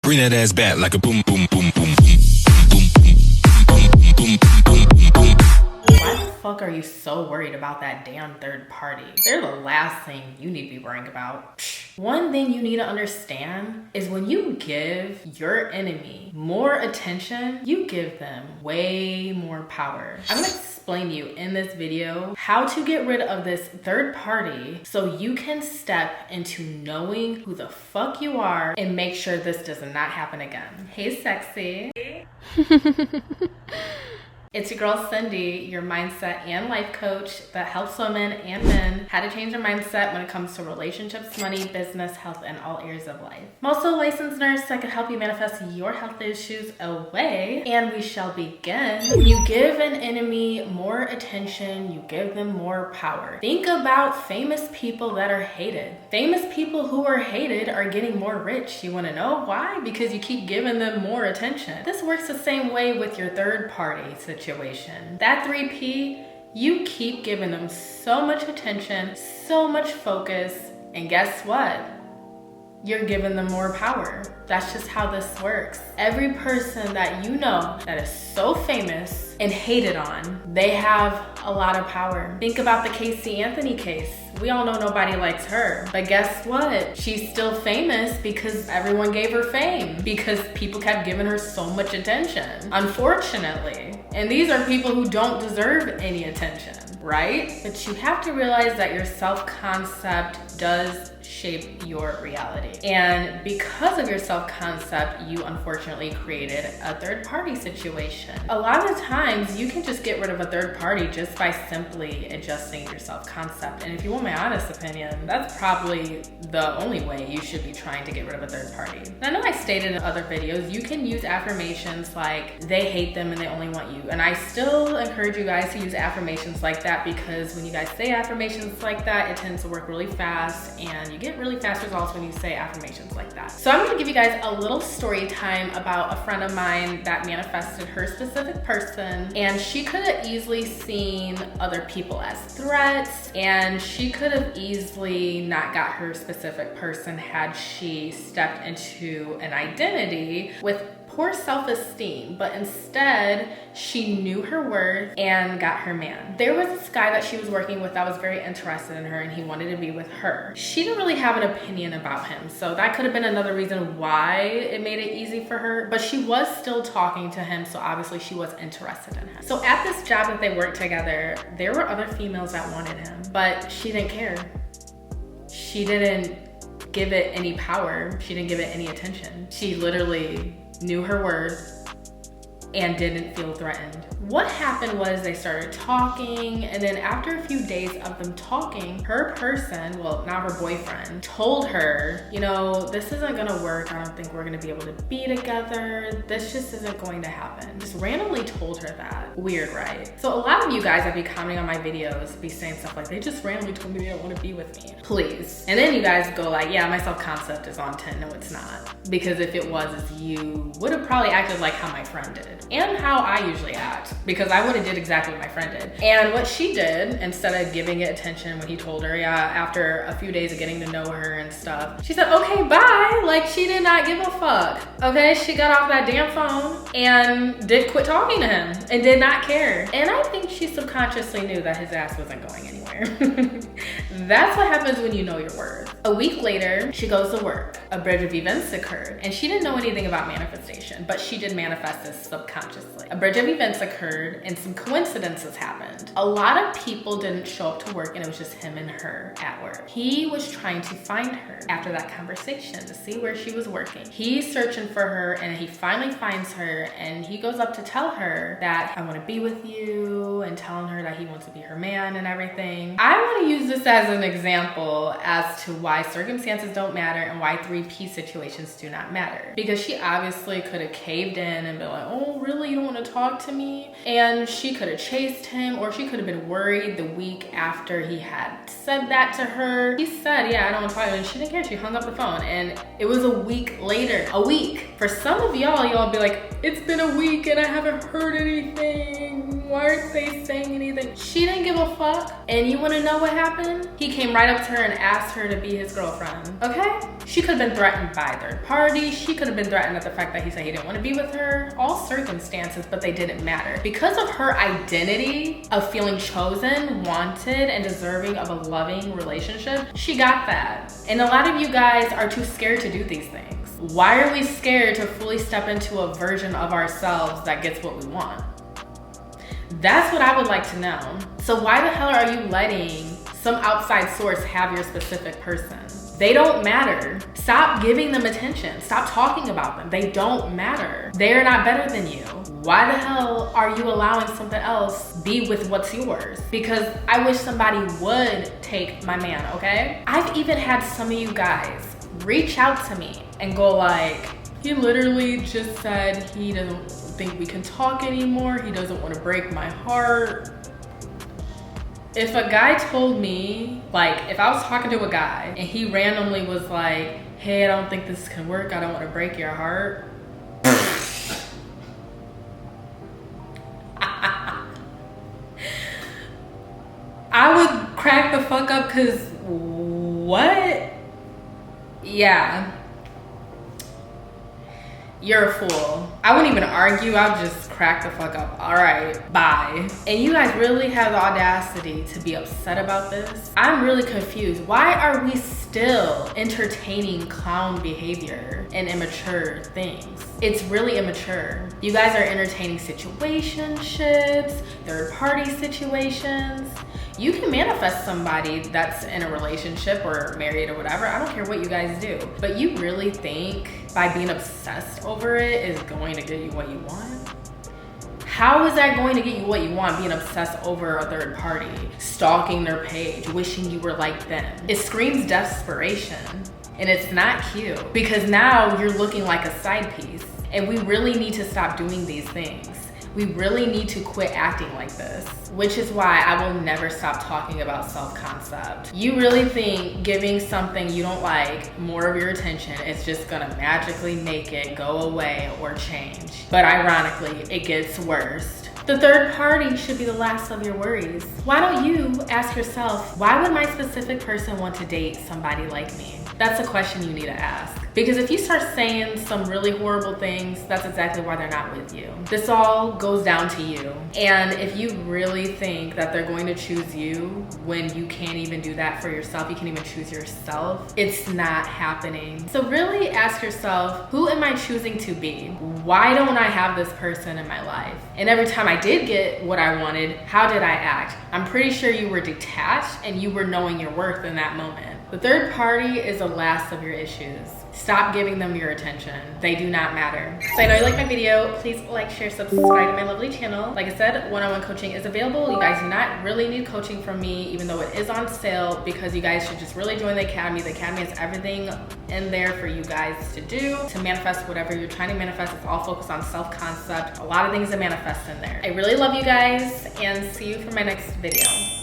Bring that ass back like a boom, boom, boom, boom, boom. Why the fuck are you so worried about that damn third party? They're the last thing you need to be worrying about. One thing you need to understand is when you give your enemy more attention, you give them way more power. I'm gonna explain to you in this video how to get rid of this third party so you can step into knowing who the fuck you are and make sure this does not happen again. Hey, sexy. It's your girl Cindy, your mindset and life coach that helps women and men how to change their mindset when it comes to relationships, money, business, health, and all areas of life. I'm also a licensed nurse that can help you manifest your health issues away, and we shall begin. When you give an enemy more attention, you give them more power. Think about famous people that are hated. Famous people who are hated are getting more rich. You want to know why? Because you keep giving them more attention. This works the same way with your third party situation. That 3P, you keep giving them so much attention, so much focus, and guess what? You're giving them more power. That's just how this works. Every person that you know that is so famous and hated on, they have a lot of power. Think about the Casey Anthony case. We all know nobody likes her, but guess what? She's still famous because everyone gave her fame, because people kept giving her so much attention, unfortunately. And these are people who don't deserve any attention, right? But you have to realize that your self-concept does shape your reality. And because of your self-concept, you unfortunately created a third-party situation. A lot of times you can just get rid of a third party just by simply adjusting your self-concept. And if you want my honest opinion, that's probably the only way you should be trying to get rid of a third party. And I know I stated in other videos, you can use affirmations like they hate them and they only want you. And I still encourage you guys to use affirmations like that, because when you guys say affirmations like that, it tends to work really fast and you get really fast results when you say affirmations like that. So I'm gonna give you guys a little story time about a friend of mine that manifested her specific person, and she could have easily seen other people as threats, and she could have easily not got her specific person had she stepped into an identity with poor self-esteem, but instead she knew her worth and got her man. There was this guy that she was working with that was very interested in her and he wanted to be with her. She didn't really have an opinion about him, so that could have been another reason why it made it easy for her, but she was still talking to him, so obviously she was interested in him. So at this job that they worked together, there were other females that wanted him, but she didn't care. She didn't give it any power. She didn't give it any attention. She literally knew her worth and didn't feel threatened. What happened was they started talking, and then after a few days of them talking, her person, well, now her boyfriend, told her, you know, this isn't gonna work. I don't think we're gonna be able to be together. This just isn't going to happen. Just randomly told her that. Weird, right? So a lot of you guys that be commenting on my videos be saying stuff like, they just randomly told me they don't want to be with me. Please. And then you guys go like, yeah, my self-concept is on 10. No, it's not. Because if it was, you would have probably acted like how my friend did. And how I usually act, because I would have did exactly what my friend did. And what she did, instead of giving it attention when he told her, yeah, after a few days of getting to know her and stuff, she said, okay, bye. Like, she did not give a fuck, okay? She got off that damn phone and did quit talking to him and did not care. And I think she subconsciously knew that his ass wasn't going anywhere. That's what happens when you know your worth. A week later, she goes to work. A bridge of events occurred, and she didn't know anything about manifestation, but she did manifest this subconsciously. A bridge of events occurred, and some coincidences happened. A lot of people didn't show up to work, and it was just him and her at work. He was trying to find her after that conversation to see where she was working. He's searching for her, and he finally finds her, and he goes up to tell her that I want to be with you, and telling her that he wants to be her man and everything. I want to use this as an example as to why circumstances don't matter and why 3P situations do not matter. Because she obviously could have caved in and been like, oh, really? You don't want to talk to me? And she could have chased him, or she could have been worried the week after he had said that to her. He said, yeah, I don't want to talk to you. And she didn't care. She hung up the phone. And it was a week later, a week For some of y'all be like, it's been a week and I haven't heard anything. Why aren't they saying anything? She didn't give a fuck. And you wanna know what happened? He came right up to her and asked her to be his girlfriend, okay? She could have been threatened by a third party. She could have been threatened at the fact that he said he didn't wanna be with her. All circumstances, but they didn't matter. Because of her identity of feeling chosen, wanted, and deserving of a loving relationship, she got that. And a lot of you guys are too scared to do these things. Why are we scared to fully step into a version of ourselves that gets what we want? That's what I would like to know. So why the hell are you letting some outside source have your specific person? They don't matter. Stop giving them attention. Stop talking about them. They don't matter. They are not better than you. Why the hell are you allowing something else be with what's yours? Because I wish somebody would take my man, okay? I've even had some of you guys reach out to me and go like, he literally just said he doesn't think we can talk anymore. He doesn't want to break my heart. If a guy told me, like, if I was talking to a guy and he randomly was like, hey, I don't think this can work, I don't want to break your heart. I would crack the fuck up, because what? Yeah. You're a fool. I wouldn't even argue, I'll just crack the fuck up. All right, bye. And you guys really have the audacity to be upset about this? I'm really confused. Why are we still entertaining clown behavior and immature things? It's really immature. You guys are entertaining situationships, third-party situations. You can manifest somebody that's in a relationship or married or whatever. I don't care what you guys do. But you really think by being obsessed over it is going to get you what you want? How is that going to get you what you want, being obsessed over a third party, stalking their page, wishing you were like them? It screams desperation, and it's not cute, because now you're looking like a side piece, and we really need to stop doing these things. We really need to quit acting like this, which is why I will never stop talking about self-concept. You really think giving something you don't like more of your attention is just gonna magically make it go away or change. But ironically, it gets worse. The third party should be the last of your worries. Why don't you ask yourself, why would my specific person want to date somebody like me? That's a question you need to ask. Because if you start saying some really horrible things, that's exactly why they're not with you. This all goes down to you. And if you really think that they're going to choose you when you can't even do that for yourself, you can't even choose yourself, it's not happening. So really ask yourself, who am I choosing to be? Why don't I have this person in my life? And every time I did get what I wanted, how did I act? I'm pretty sure you were detached and you were knowing your worth in that moment. The third party is the last of your issues. Stop giving them your attention. They do not matter. So I know you like my video. Please like, share, subscribe to my lovely channel. Like I said, one-on-one coaching is available. You guys do not really need coaching from me, even though it is on sale, because you guys should just really join the Academy. The Academy has everything in there for you guys to do, to manifest whatever you're trying to manifest. It's all focused on self-concept. A lot of things to manifest in there. I really love you guys, and see you for my next video.